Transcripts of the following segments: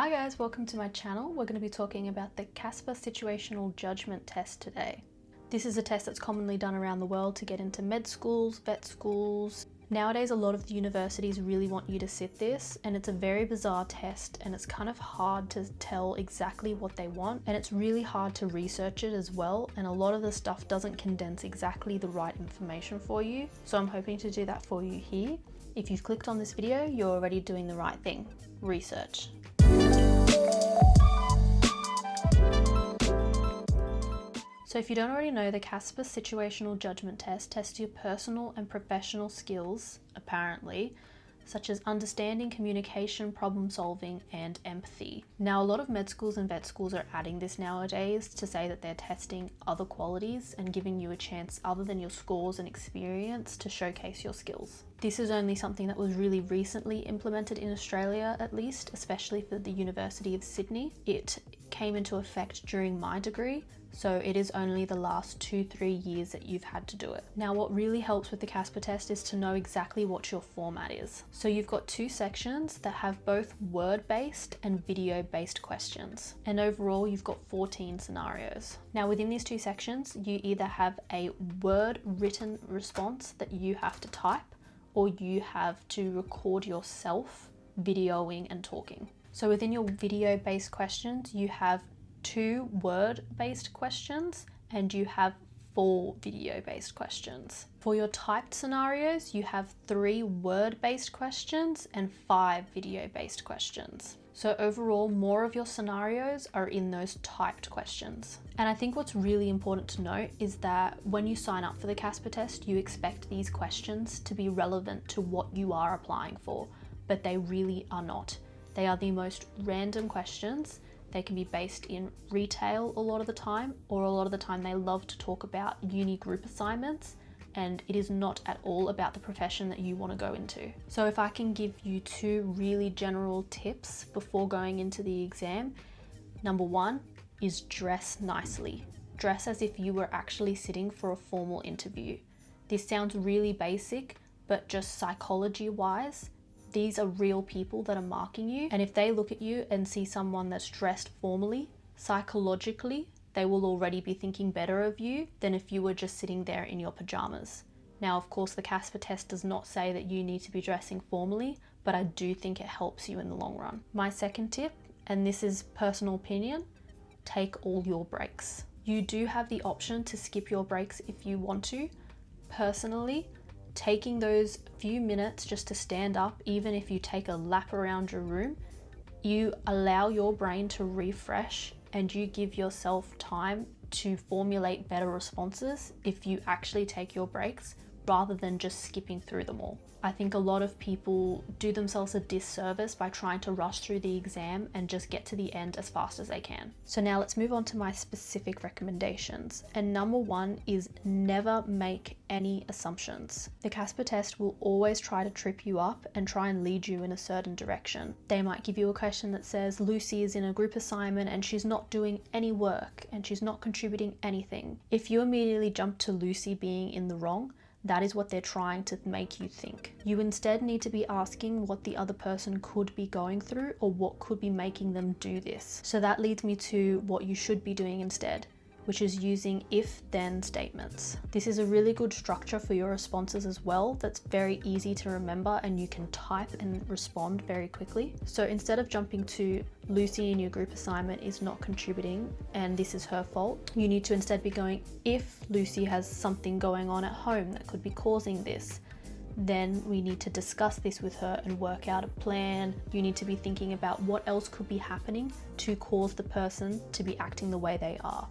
Hi guys, welcome to my channel. We're going to be talking about the CASPer Situational Judgment Test today. This is a test that's commonly done around the world to get into med schools, vet schools. Nowadays, a lot of the universities really want you to sit this, and it's a very bizarre test, and it's kind of hard to tell exactly what they want, and it's really hard to research it as well, and a lot of the stuff doesn't condense exactly the right information for you. So I'm hoping to do that for you here. If you've clicked on this video, you're already doing the right thing. Research. So if you don't already know, the CASPer Situational Judgment Test tests your personal and professional skills, apparently, such as understanding, communication, problem solving, and empathy. Now, a lot of med schools and vet schools are adding this nowadays to say that they're testing other qualities and giving you a chance other than your scores and experience to showcase your skills. This is only something that was really recently implemented in Australia, at least, especially for the University of Sydney. It came into effect during my degree, so it is only the last 2-3 years that you've had to do it. Now, what really helps with the CASPer test is to know exactly what your format is. So you've got two sections that have both word-based and video-based questions. And overall, you've got 14 scenarios. Now, within these two sections, you either have a word written response that you have to type, or you have to record yourself videoing and talking. So within your video-based questions, you have 2 word-based questions and you have 4 video-based questions. For your typed scenarios, you have 3 word-based questions and 5 video-based questions. So overall, more of your scenarios are in those typed questions. And I think what's really important to note is that when you sign up for the CASPer test, you expect these questions to be relevant to what you are applying for, but they really are not. They are the most random questions. They can be based in retail a lot of the time, or a lot of the time they love to talk about uni group assignments, and it is not at all about the profession that you want to go into. So if I can give you 2 really general tips before going into the exam, number 1 is dress nicely. Dress as if you were actually sitting for a formal interview. This sounds really basic, but just psychology-wise, these are real people that are marking you, and if they look at you and see someone that's dressed formally, psychologically, they will already be thinking better of you than if you were just sitting there in your pajamas. Now, of course, the CASPer test does not say that you need to be dressing formally, but I do think it helps you in the long run. My second tip, and this is personal opinion, take all your breaks. You do have the option to skip your breaks if you want to. Personally, taking those few minutes just to stand up, even if you take a lap around your room, you allow your brain to refresh and you give yourself time to formulate better responses if you actually take your breaks rather than just skipping through them all. I think a lot of people do themselves a disservice by trying to rush through the exam and just get to the end as fast as they can. So now let's move on to my specific recommendations. And number 1 is never make any assumptions. The CASPer test will always try to trip you up and try and lead you in a certain direction. They might give you a question that says Lucy is in a group assignment and she's not doing any work and she's not contributing anything. If you immediately jump to Lucy being in the wrong, that is what they're trying to make you think. You instead need to be asking what the other person could be going through or what could be making them do this. So that leads me to what you should be doing instead, which is using if-then statements. This is a really good structure for your responses as well that's very easy to remember and you can type and respond very quickly. So instead of jumping to Lucy in your group assignment is not contributing and this is her fault, you need to instead be going, if Lucy has something going on at home that could be causing this, then we need to discuss this with her and work out a plan. You need to be thinking about what else could be happening to cause the person to be acting the way they are,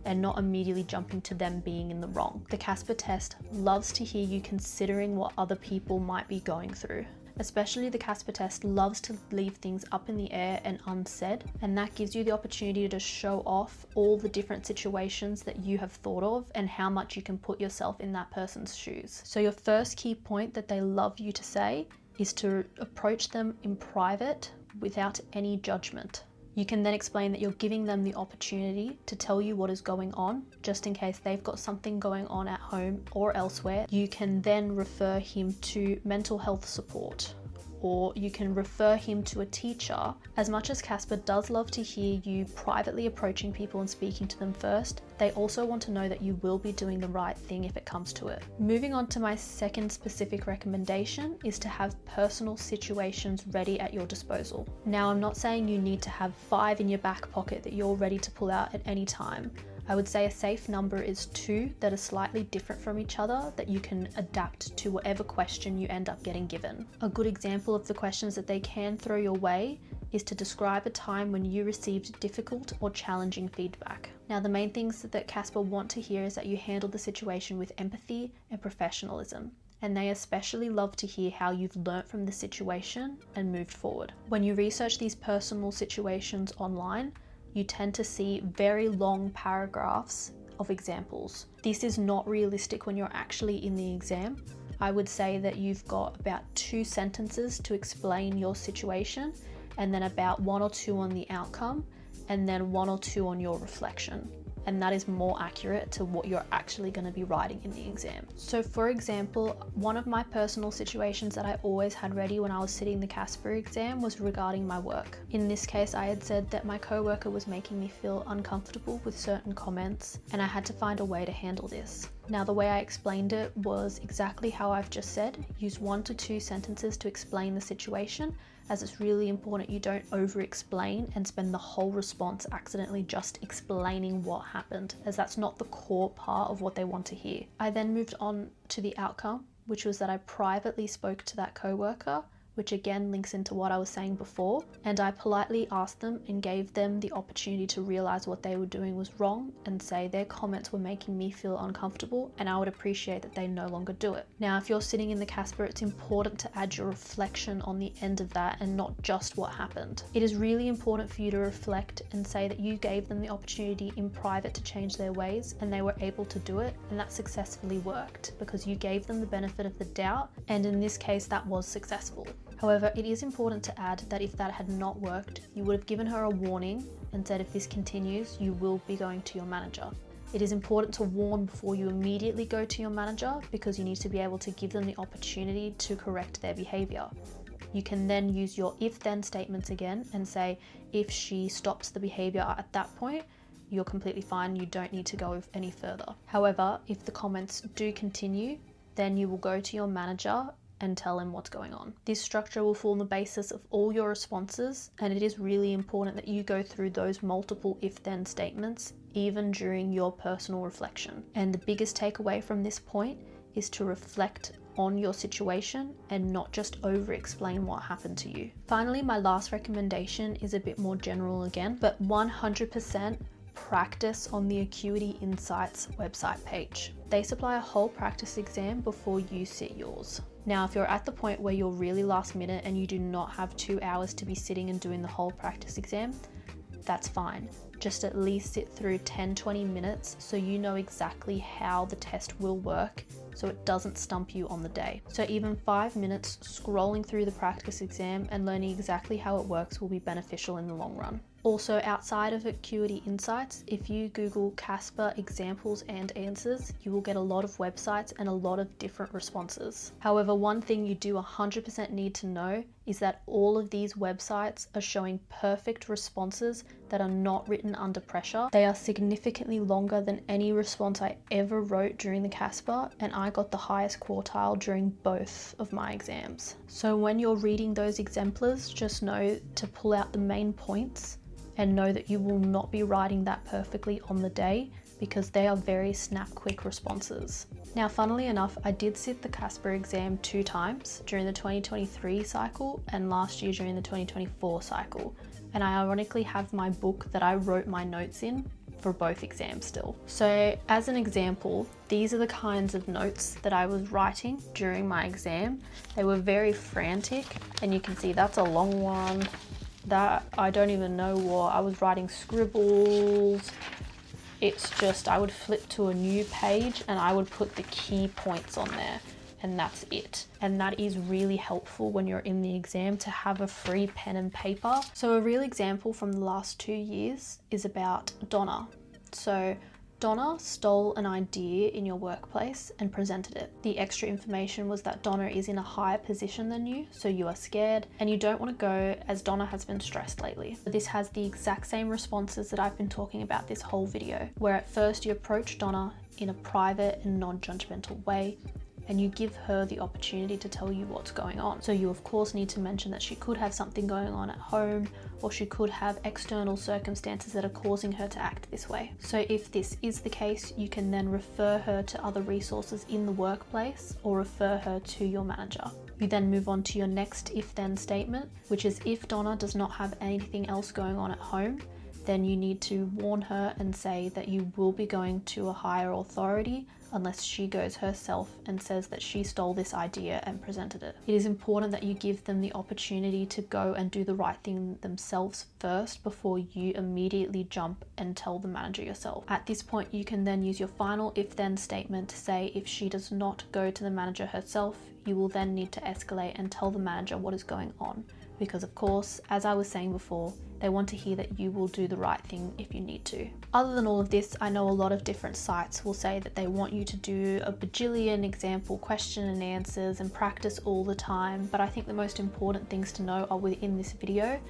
and not immediately jumping to them being in the wrong. The CASPer test loves to hear you considering what other people might be going through. Especially the CASPer test loves to leave things up in the air and unsaid, and that gives you the opportunity to show off all the different situations that you have thought of and how much you can put yourself in that person's shoes. So your first key point that they love you to say is to approach them in private without any judgment. You can then explain that you're giving them the opportunity to tell you what is going on, just in case they've got something going on at home or elsewhere. You can then refer him to mental health support or you can refer him to a teacher. As much as CASPer does love to hear you privately approaching people and speaking to them first, they also want to know that you will be doing the right thing if it comes to it. Moving on to my second specific recommendation is to have personal situations ready at your disposal. Now, I'm not saying you need to have 5 in your back pocket that you're ready to pull out at any time. I would say a safe number is 2 that are slightly different from each other that you can adapt to whatever question you end up getting given. A good example of the questions that they can throw your way is to describe a time when you received difficult or challenging feedback. Now, the main things that CASPer want to hear is that you handle the situation with empathy and professionalism. And they especially love to hear how you've learnt from the situation and moved forward. When you research these personal situations online, you tend to see very long paragraphs of examples. This is not realistic when you're actually in the exam. I would say that you've got about 2 sentences to explain your situation, and then about 1 or 2 on the outcome, and then 1 or 2 on your reflection. And that is more accurate to what you're actually going to be writing in the exam. So for example, one of my personal situations that I always had ready when I was sitting the CASPer exam was regarding my work. In this case, I had said that my coworker was making me feel uncomfortable with certain comments, and I had to find a way to handle this. Now, the way I explained it was exactly how I've just said. Use 1 to 2 sentences to explain the situation, as it's really important you don't over-explain and spend the whole response accidentally just explaining what happened, as that's not the core part of what they want to hear. I then moved on to the outcome, which was that I privately spoke to that coworker, which again links into what I was saying before, and I politely asked them and gave them the opportunity to realize what they were doing was wrong and say their comments were making me feel uncomfortable and I would appreciate that they no longer do it. Now, if you're sitting in the CASPer, it's important to add your reflection on the end of that and not just what happened. It is really important for you to reflect and say that you gave them the opportunity in private to change their ways and they were able to do it, and that successfully worked because you gave them the benefit of the doubt, and in this case that was successful. However, it is important to add that if that had not worked, you would have given her a warning and said if this continues, you will be going to your manager. It is important to warn before you immediately go to your manager because you need to be able to give them the opportunity to correct their behavior. You can then use your if-then statements again and say if she stops the behavior at that point, you're completely fine, you don't need to go any further. However, if the comments do continue, then you will go to your manager and tell him what's going on. This structure will form the basis of all your responses, and it is really important that you go through those multiple if-then statements even during your personal reflection. And the biggest takeaway from this point is to reflect on your situation and not just over-explain what happened to you. Finally, my last recommendation is a bit more general again, but 100% practice on the Acuity Insights website page. They supply a whole practice exam before you sit yours. Now, if you're at the point where you're really last minute and you do not have 2 hours to be sitting and doing the whole practice exam, that's fine. Just at least sit through 10-20 minutes so you know exactly how the test will work, so it doesn't stump you on the day. So even 5 minutes scrolling through the practice exam and learning exactly how it works will be beneficial in the long run. Also, outside of Acuity Insights, if you Google CASPer examples and answers, you will get a lot of websites and a lot of different responses. However, one thing you do 100% need to know is that all of these websites are showing perfect responses that are not written under pressure. They are significantly longer than any response I ever wrote during the CASPer, and I got the highest quartile during both of my exams. So when you're reading those exemplars, just know to pull out the main points and know that you will not be writing that perfectly on the day because they are very snap quick responses. Now, funnily enough, I did sit the CASPer exam 2 times during the 2023 cycle and last year during the 2024 cycle. And I ironically have my book that I wrote my notes in for both exams still. So as an example, these are the kinds of notes that I was writing during my exam. They were very frantic, and you can see that's a long one. That I don't even know what I was writing, scribbles. It's just I would flip to a new page and I would put the key points on there, and that's it. And that is really helpful when you're in the exam to have a free pen and paper. So a real example from the last 2 years is about Donna. So Donna stole an idea in your workplace and presented it. The extra information was that Donna is in a higher position than you, so you are scared and you don't want to go as Donna has been stressed lately. This has the exact same responses that I've been talking about this whole video, where at first you approach Donna in a private and non-judgmental way, and you give her the opportunity to tell you what's going on. So you of course need to mention that she could have something going on at home, or she could have external circumstances that are causing her to act this way. So if this is the case, you can then refer her to other resources in the workplace or refer her to your manager. You then move on to your next if-then statement, which is if Donna does not have anything else going on at home, then you need to warn her and say that you will be going to a higher authority unless she goes herself and says that she stole this idea and presented it. It is important that you give them the opportunity to go and do the right thing themselves first before you immediately jump and tell the manager yourself. At this point, you can then use your final if-then statement to say if she does not go to the manager herself, you will then need to escalate and tell the manager what is going on. Because of course, as I was saying before, they want to hear that you will do the right thing if you need to. Other than all of this, I know a lot of different sites will say that they want you to do a bajillion example question and answers and practice all the time, but I think the most important things to know are within this video.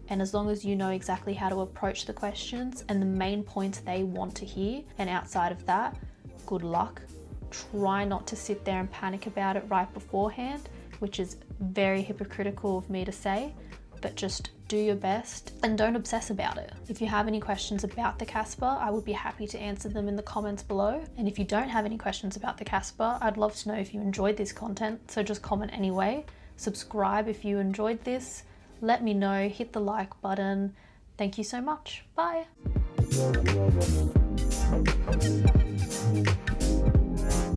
And as long as you know exactly how to approach the questions and the main points they want to hear, and outside of that, good luck. Try not to sit there and panic about it right beforehand, which is very hypocritical of me to say, but just do your best and don't obsess about it. If you have any questions about the CASPer, I would be happy to answer them in the comments below. And if you don't have any questions about the CASPer, I'd love to know if you enjoyed this content, so just comment anyway. Subscribe if you enjoyed this. Let me know, hit the like button. Thank you so much. Bye.